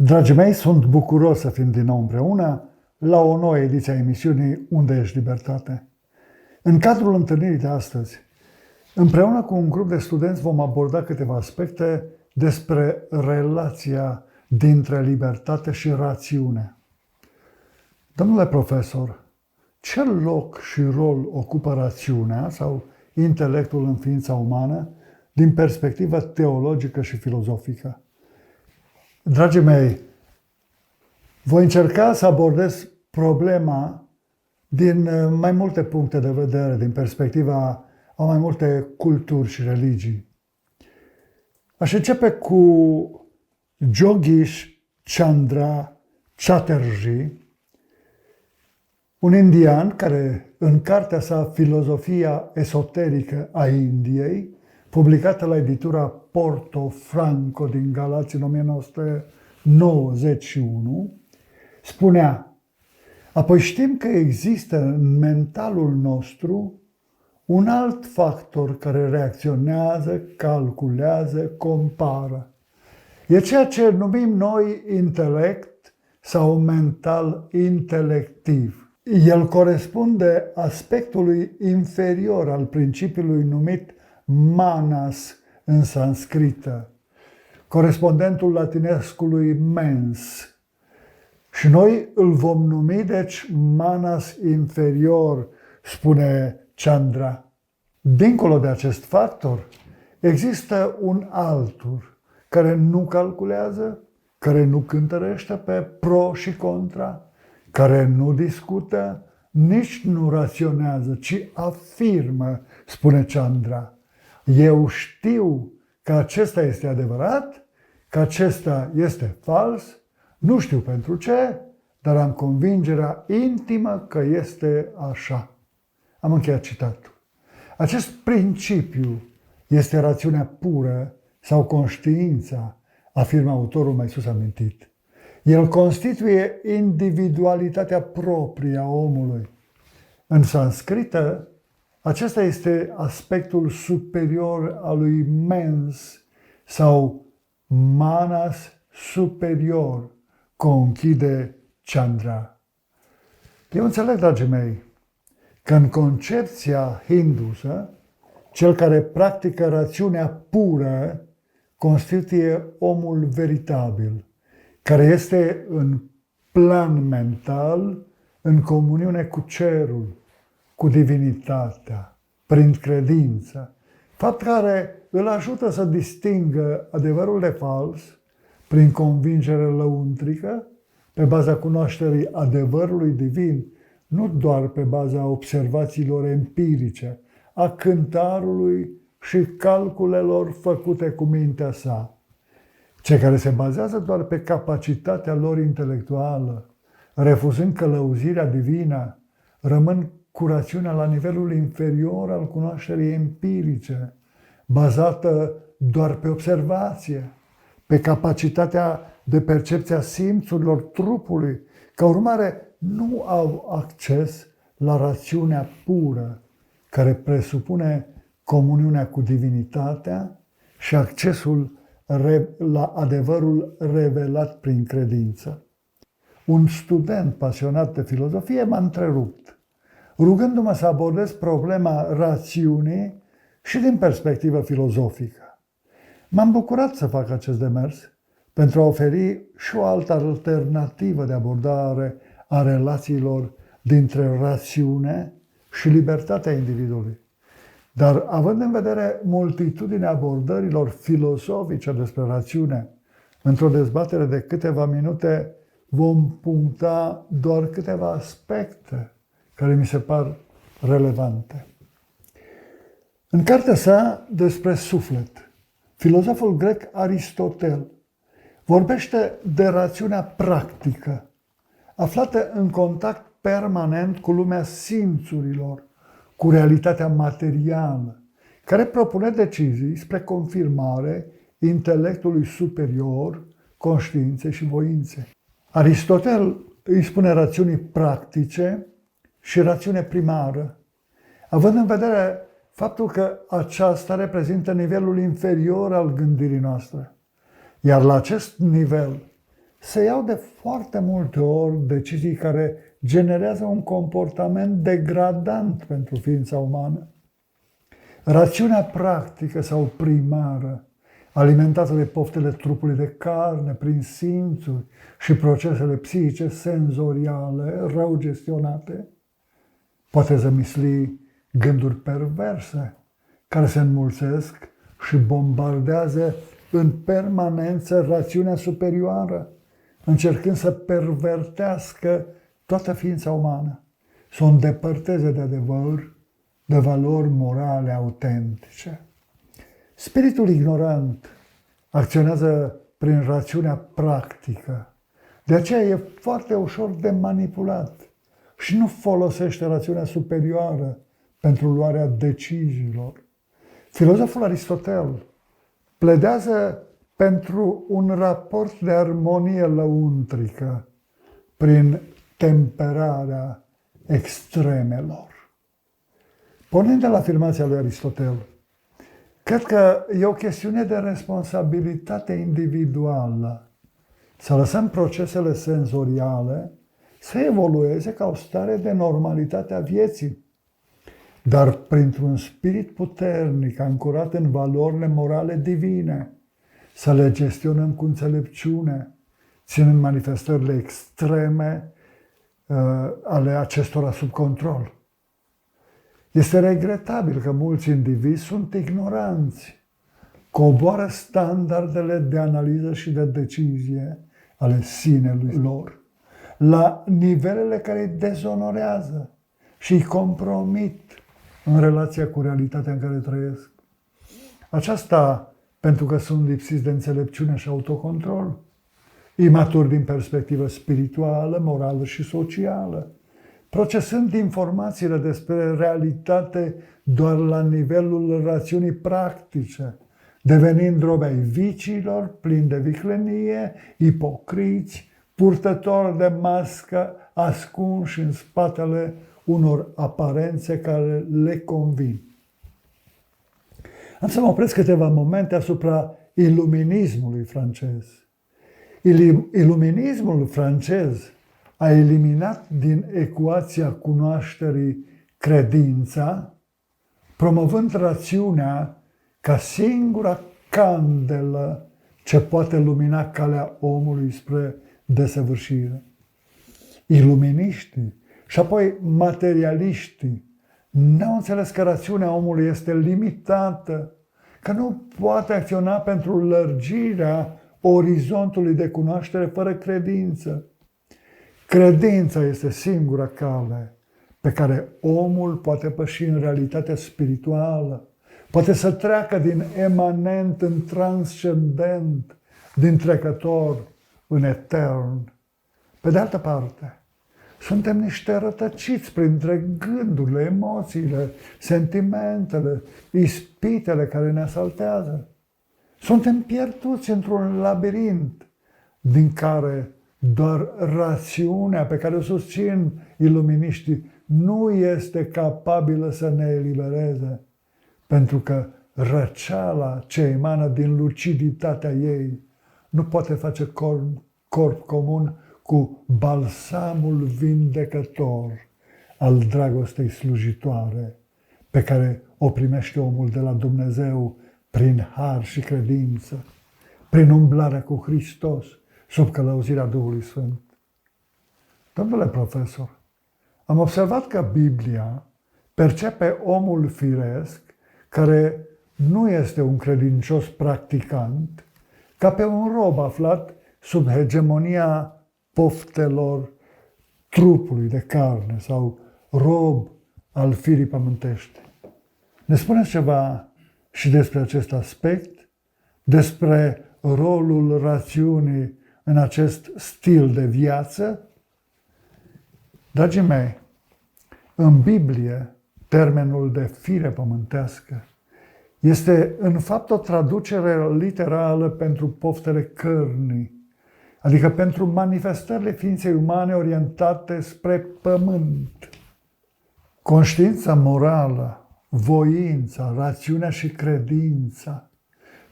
Dragii mei, sunt bucuros să fim din nou împreună la o nouă ediție a emisiunii Unde ești libertate? În cadrul întâlnirii de astăzi, împreună cu un grup de studenți vom aborda câteva aspecte despre relația dintre libertate și rațiune. Domnule profesor, ce loc și rol ocupă rațiunea sau intelectul în ființa umană din perspectivă teologică și filozofică? Dragii mei, voi încerca să abordez problema din mai multe puncte de vedere, din perspectiva a mai multe culturi și religii. Aș începe cu Yogesh Chandra Chatterjee, un indian care, în cartea sa Filozofia esoterică a Indiei, publicată la editura Porto Franco din Galați în 1991, spunea: apoi știm că există în mentalul nostru un alt factor care reacționează, calculează, compară. E ceea ce numim noi intelect sau mental intelectiv. El corespunde aspectului inferior al principiului numit manas în sanscrită, corespondentul latinescului mens. Și noi îl vom numi, deci, manas inferior, spune Chandra. Dincolo de acest factor, există un altul care nu calculează, care nu cântărește pe pro și contra, care nu discută, nici nu raționează, ci afirmă, spune Chandra. Eu știu că acesta este adevărat, că acesta este fals, nu știu pentru ce, dar am convingerea intimă că este așa. Am încheiat citatul. Acest principiu este rațiunea pură sau conștiința, afirmă autorul mai sus amintit. El constituie individualitatea proprie a omului. În sanscrită, acesta este aspectul superior al lui mens sau manas superior, conchide Chandra. Eu înțeleg, dragii mei, că în concepția hindusă, cel care practică rațiunea pură constituie omul veritabil, care este în plan mental, în comuniune cu cerul, cu divinitatea, prin credință, fapt care îl ajută să distingă adevărul de fals prin convingere lăuntrică, pe baza cunoașterii adevărului divin, nu doar pe baza observațiilor empirice, a cântarului și calculelor făcute cu mintea sa. Cei care se bazează doar pe capacitatea lor intelectuală, refuzând călăuzirea divină, rămân cu rațiunea la nivelul inferior al cunoașterii empirice, bazată doar pe observație, pe capacitatea de percepție a simțurilor trupului. Ca urmare, nu au acces la rațiunea pură, care presupune comuniunea cu divinitatea și accesul la adevărul revelat prin credință. Un student pasionat de filozofie m-a întrerupt, rugându-mă să abordez problema rațiunii și din perspectivă filozofică. M-am bucurat să fac acest demers pentru a oferi și o altă alternativă de abordare a relațiilor dintre rațiune și libertatea individului. Dar având în vedere multitudinea abordărilor filozofice despre rațiune, într-o dezbatere de câteva minute vom puncta doar câteva aspecte care mi se par relevante. În cartea sa despre suflet, filozoful grec Aristotel vorbește de rațiunea practică, aflată în contact permanent cu lumea simțurilor, cu realitatea materială, care propune decizii spre confirmare intelectului superior, conștiinței și voinței. Aristotel îi spune rațiunii practice și rațiune primară, având în vedere faptul că aceasta reprezintă nivelul inferior al gândirii noastre. Iar la acest nivel, se iau de foarte multe ori decizii care generează un comportament degradant pentru ființa umană. Rațiunea practică sau primară, alimentată de poftele trupului de carne, prin simțuri și procesele psihice senzoriale rău gestionate, poate zămisli gânduri perverse care se înmulțesc și bombardează în permanență rațiunea superioară, încercând să pervertească toată ființa umană, să o îndepărteze de adevăr, de valori morale autentice. Spiritul ignorant acționează prin rațiunea practică. De aceea e foarte ușor de manipulat și nu folosește rațiunea superioară pentru luarea deciziilor. Filozoful Aristotel pledează pentru un raport de armonie lăuntrică prin temperarea extremelor. Pornind de la afirmația lui Aristotel, cred că e o chestiune de responsabilitate individuală să lăsăm procesele senzoriale să evolueze ca o stare de normalitate a vieții, dar printr-un spirit puternic ancorat în valorile morale divine, să le gestionăm cu înțelepciune, ținând manifestările extreme ale acestora sub control. Este regretabil că mulți indivizi sunt ignoranți, coboară standardele de analiză și de decizie ale sinelui lor la nivelele care îi dezonorează și îi compromit în relația cu realitatea în care trăiesc. Aceasta pentru că sunt lipsiți de înțelepciune și autocontrol, imaturi din perspectivă spirituală, morală și socială, procesând informațiile despre realitate doar la nivelul rațiunii practice, devenind robi ai viciilor, plini de viclenie, ipocriți, purtători de mască, ascunși în spatele unor aparențe care le convin. Am să mă opresc câteva momente asupra iluminismului francez. Iluminismul francez a eliminat din ecuația cunoașterii credința, promovând rațiunea ca singura candelă ce poate lumina calea omului spre desăvârșire. Iluminiștii și apoi materialiștii n-au înțeles că rațiunea omului este limitată, că nu poate acționa pentru lărgirea orizontului de cunoaștere fără credință. Credința este singura cale pe care omul poate păși în realitatea spirituală, poate să treacă din emanent în transcendent, din trecător în etern. Pe de altă parte, suntem niște rătăciți printre gândurile, emoțiile, sentimentele, ispitele care ne asaltează. Suntem pierduți într-un labirint din care doar rațiunea pe care o susțin iluminiștii nu este capabilă să ne elibereze, pentru că răceala ce emană din luciditatea ei nu poate face corp comun cu balsamul vindecător al dragostei slujitoare pe care o primește omul de la Dumnezeu prin har și credință, prin umblarea cu Hristos, sub călăuzirea Duhului Sfânt. Domnule profesor, am observat că Biblia percepe omul firesc, care nu este un credincios practicant, ca pe un rob aflat sub hegemonia poftelor trupului de carne sau rob al firii pământești. Ne spuneți ceva și despre acest aspect, despre rolul rațiunii în acest stil de viață? Dragii mei, în Biblie, termenul de fire pământească este în fapt o traducere literală pentru poftele cărnii, adică pentru manifestările ființei umane orientate spre pământ. Conștiința morală, voința, rațiunea și credința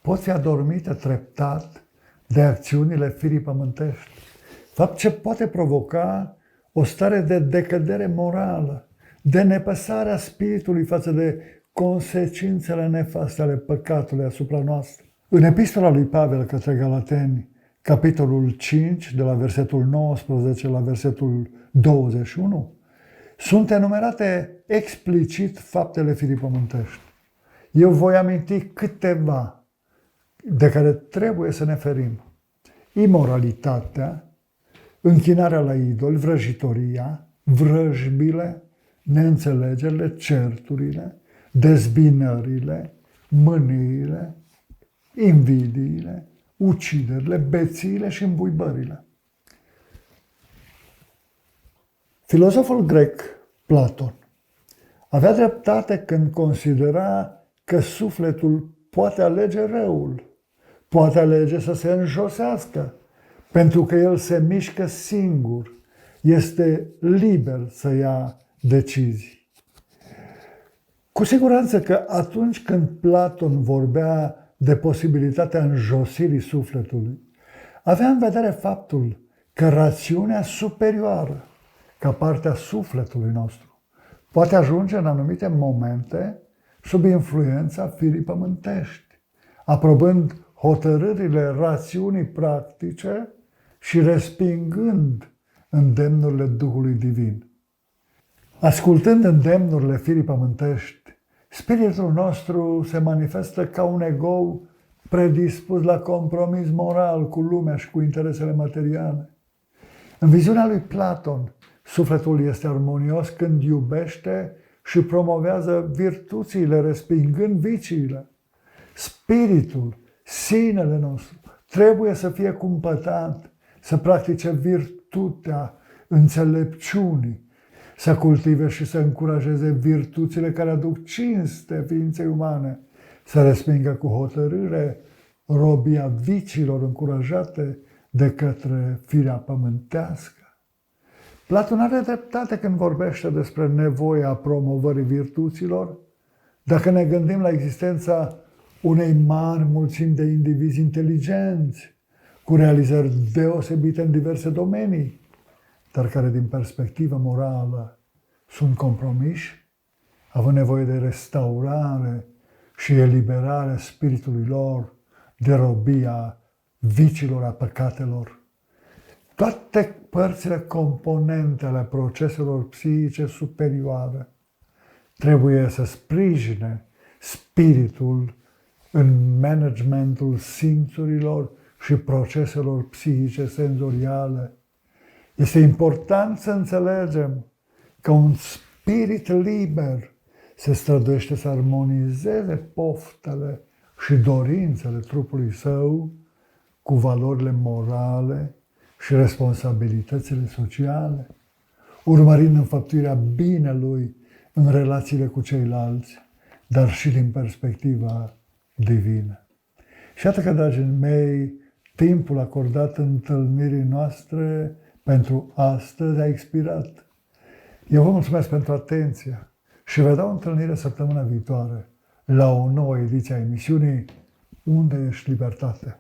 pot fi adormite treptat de acțiunile firii pământești. Fapt ce poate provoca o stare de decădere morală, de nepăsare a spiritului față de consecințele nefaste ale păcatului asupra noastră. În epistola lui Pavel către Galateni, capitolul 5, de la versetul 19 la versetul 21, sunt enumerate explicit faptele firii pământești. Eu voi aminti câteva de care trebuie să ne ferim. Imoralitatea, închinarea la idoli, vrăjitoria, vrăjbile, neînțelegerile, certurile, dezbinările, mâniile, invidiile, uciderile, bețiile și îmbuibările. Filozoful grec Platon avea dreptate când considera că sufletul poate alege răul, poate alege să se înjosească, pentru că el se mișcă singur, este liber să ia decizii. Cu siguranță că atunci când Platon vorbea de posibilitatea înjosirii sufletului, avea în vedere faptul că rațiunea superioară, ca parte a sufletului nostru, poate ajunge în anumite momente sub influența firii pământești, aprobând hotărârile rațiunii practice și respingând îndemnurile Duhului Divin. Ascultând îndemnurile firii pământești, spiritul nostru se manifestă ca un ego predispus la compromis moral cu lumea și cu interesele materiale. În viziunea lui Platon, sufletul este armonios când iubește și promovează virtuțile, respingând viciile. Spiritul, sinele nostru, trebuie să fie cumpătat, să practice virtutea înțelepciunii, să cultive și să încurajeze virtuțile care aduc cinste ființei umane, să respingă cu hotărâre robia viciilor încurajate de către firea pământească. Platon are dreptate când vorbește despre nevoia promovării virtuților, dacă ne gândim la existența unei mari mulțimi de indivizi inteligenți, cu realizări deosebite în diverse domenii, dar care din perspectivă morală sunt compromiși, având nevoie de restaurare și eliberarea spiritului lor de robia vicilor, a păcatelor. Toate părțile componente ale proceselor psihice superioare trebuie să sprijine spiritul în managementul simțurilor și proceselor psihice senzoriale. Este important să înțelegem că un spirit liber se străduiește să armonizeze poftele și dorințele trupului său cu valorile morale și responsabilitățile sociale, urmărind înfăptuirea binelui în relațiile cu ceilalți, dar și din perspectiva divină. Și iată că, dragii mei, timpul acordat întâlnirii noastre pentru astăzi a expirat. Eu vă mulțumesc pentru atenție și vă dau întâlnire săptămâna viitoare la o nouă ediție a emisiunii Unde ești libertate?